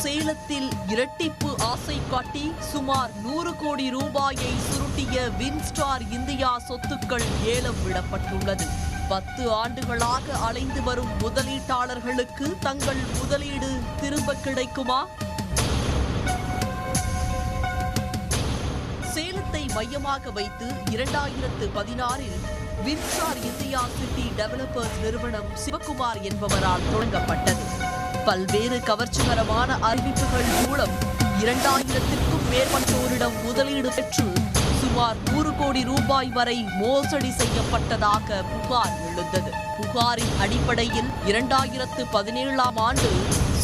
சேலத்தில் இரட்டிப்பு ஆசை காட்டி சுமார் 100 கோடி ரூபாயை சுருட்டிய வின்ஸ்டார் இந்தியா சொத்துக்கள் ஏலம் விடப்பட்டுள்ளது. 10 ஆண்டுகளாக அலைந்து வரும் முதலீட்டாளர்களுக்கு தங்கள் முதலீடு திரும்ப கிடைக்குமா? சேலத்தை மையமாக வைத்து 2016இல் வின்ஸ்டார் இந்தியா சிட்டி டெவலப்பர்ஸ் நிறுவனம் சிவகுமார் என்பவரால் தொடங்கப்பட்டது. பல்வேறு கவர்ச்சிகரமான அறிவிப்புகள் மூலம் 2000க்கும் மேற்பட்டோரிடம் முதலீடு பெற்று சுமார் 100 கோடி ரூபாய் வரை மோசடி செய்யப்பட்டதாக புகார் எழுந்தது. புகாரின் அடிப்படையில் 2017ஆம் ஆண்டு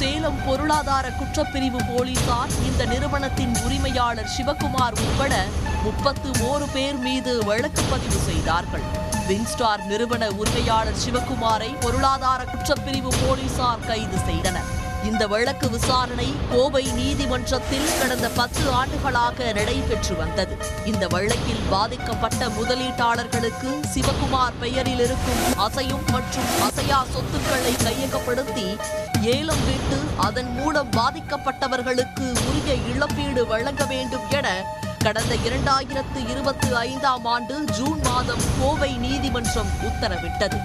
சேலம் பொருளாதார குற்றப்பிரிவு போலீசார் இந்த நிறுவனத்தின் உரிமையாளர் சிவகுமார் உட்பட 31 பேர் மீது வழக்கு பதிவு செய்தார்கள். வின்ஸ்டார் நிறுவன உரிமையாளர் சிவகுமாரை பொருளாதார குற்றப்பிரிவு போலீசார் கைது செய்தனர். இந்த வழக்கு விசாரணை கோவை நீதிமன்றத்தில் கடந்த 10 ஆண்டுகளாக நடைபெற்று வந்தது. இந்த வழக்கில் பாதிக்கப்பட்ட முதலீட்டாளர்களுக்கு சிவகுமார் பெயரில் இருக்கும் அசையும் மற்றும் அசையா சொத்துக்களை கையகப்படுத்தி ஏலம் விட்டு அதன் மூலம் பாதிக்கப்பட்டவர்களுக்கு உரிய இழப்பீடு வழங்க வேண்டும் என கடந்த 2025ஆம் ஆண்டு ஜூன் மாதம் கோவை நீதிமன்றம் உத்தரவிட்டது.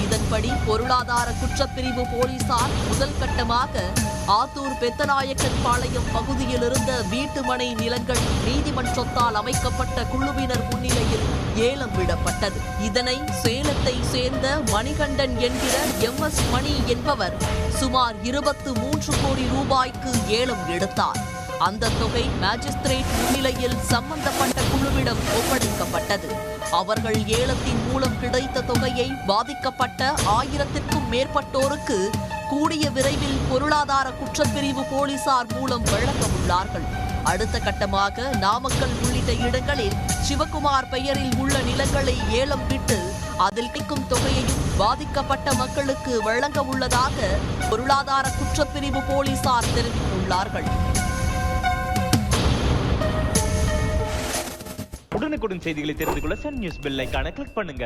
இதன்படி பொருளாதார குற்றப்பிரிவு போலீசார் முதல் கட்டமாக ஆத்தூர் பெத்தநாயக்கன் பாளையம் பகுதியில் இருந்த வீட்டுமனை நிலங்கள் நீதிமன்றத்தால் அமைக்கப்பட்ட குழுவினர் முன்னிலையில் ஏலம் விடப்பட்டது. இதனை சேலத்தை சேர்ந்த மணிகண்டன் என்கிற MS மணி என்பவர் சுமார் 23 கோடி ரூபாய்க்கு ஏலம் எடுத்தார். அந்த தொகை மேஜிஸ்திரேட் முன்னிலையில் சம்பந்தப்பட்ட குழுவிடம் ஒப்படைக்கப்பட்டது. அவர்கள் ஏலத்தின் மூலம் கிடைத்த தொகையை பாதிக்கப்பட்ட 1000க்கும் மேற்பட்டோருக்கு கூடிய விரைவில் பொருளாதார குற்றப்பிரிவு போலீசார் மூலம் வழங்க உள்ளார்கள். அடுத்த கட்டமாக நாமக்கல் உள்ளிட்ட இடங்களில் சிவகுமார் பெயரில் உள்ள நிலங்களை ஏலம் விட்டு அதில் கிடைக்கும் தொகையையும் பாதிக்கப்பட்ட மக்களுக்கு வழங்க உள்ளதாக பொருளாதார குற்றப்பிரிவு போலீசார் தெரிவித்துள்ளார்கள். உடனுக்குடன் செய்திகளை தெரிந்து கொள்ள சன் நியூஸ் பெல் ஐகானை கிளிக் பண்ணுங்க.